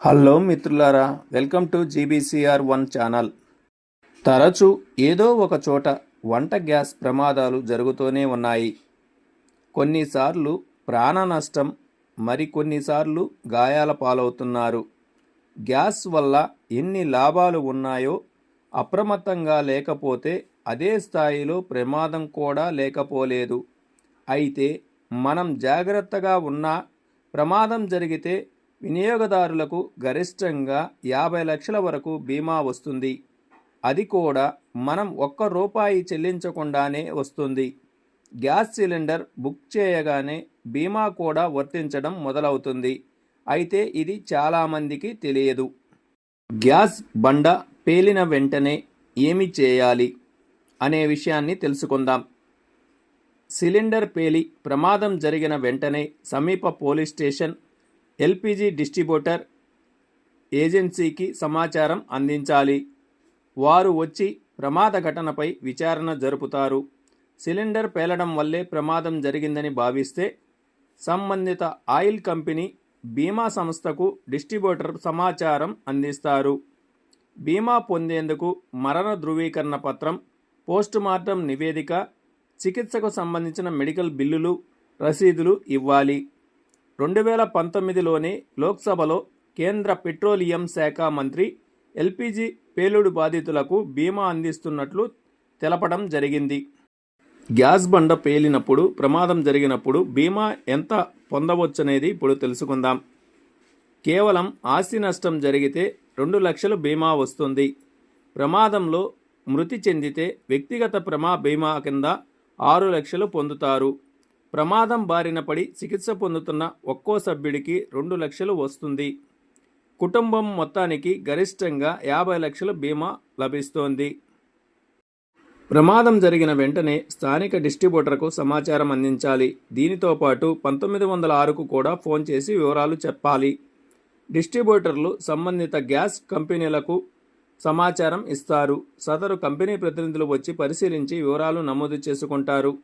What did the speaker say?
Hello మిత్రులారా, welcome to జీబీసీఆర్1 channel. తరచూ ఏదో ఒక చోట వంట గ్యాస్ ప్రమాదాలు జరుగుతూనే ఉన్నాయి. కొన్నిసార్లు ప్రాణ నష్టం, మరికొన్నిసార్లు గాయాల పాలవుతున్నారు. గ్యాస్ వల్ల ఎన్ని లాభాలు ఉన్నాయో అప్రమత్తంగా లేకపోతే అదే స్థాయిలో ప్రమాదం కూడా లేకపోలేదు. అయితే మనం జాగ్రత్తగా ఉన్నా ప్రమాదం జరిగితే వినియోగదారులకు గరిష్టంగా 50 లక్షల వరకు బీమా వస్తుంది. అది కూడా మనం ₹1 చెల్లించకుండానే వస్తుంది. గ్యాస్ సిలిండర్ బుక్ చేయగానే బీమా కూడా వర్తించడం మొదలవుతుంది. అయితే ఇది చాలామందికి తెలియదు. గ్యాస్ బండ పేలిన వెంటనే ఏమి చేయాలి అనే విషయాన్ని తెలుసుకుందాం. సిలిండర్ పేలి ప్రమాదం జరిగిన వెంటనే సమీప పోలీస్ స్టేషన్, ఎల్పీజీ డిస్ట్రిబ్యూటర్ ఏజెన్సీకి సమాచారం అందించాలి. వారు వచ్చి ప్రమాద ఘటనపై విచారణ జరుపుతారు. సిలిండర్ పేలడం వల్లే ప్రమాదం జరిగిందని భావిస్తే సంబంధిత ఆయిల్ కంపెనీ బీమా సంస్థకు డిస్ట్రిబ్యూటర్ సమాచారం అందిస్తారు. బీమా పొందేందుకు మరణ ధృవీకరణ పత్రం, పోస్టుమార్టం నివేదిక, చికిత్సకు సంబంధించిన మెడికల్ బిల్లులు, రసీదులు ఇవ్వాలి. 2019లోనే లోక్సభలో కేంద్ర పెట్రోలియం శాఖ మంత్రి ఎల్పీజీ పేలుడు బాధితులకు బీమా అందిస్తున్నట్లు తెలపడం జరిగింది. గ్యాస్ బండ పేలినప్పుడు, ప్రమాదం జరిగినప్పుడు బీమా ఎంత పొందవచ్చనేది ఇప్పుడు తెలుసుకుందాం. కేవలం ఆస్తి నష్టం జరిగితే 2 లక్షలు బీమా వస్తుంది. ప్రమాదంలో మృతి చెందితే వ్యక్తిగత బీమా కింద 6 లక్షలు పొందుతారు. ప్రమాదం బారిన పడి చికిత్స పొందుతున్న ఒక్కో సభ్యుడికి 2 లక్షలు వస్తుంది. కుటుంబం మొత్తానికి గరిష్టంగా 50 లక్షల బీమా లభిస్తోంది. ప్రమాదం జరిగిన వెంటనే స్థానిక డిస్ట్రిబ్యూటర్కు సమాచారం అందించాలి. దీనితో పాటు 1906కు కూడా ఫోన్ చేసి వివరాలు చెప్పాలి. డిస్ట్రిబ్యూటర్లు సంబంధిత గ్యాస్ కంపెనీలకు సమాచారం ఇస్తారు. సదరు కంపెనీ ప్రతినిధులు వచ్చి పరిశీలించి వివరాలు నమోదు చేసుకుంటారు.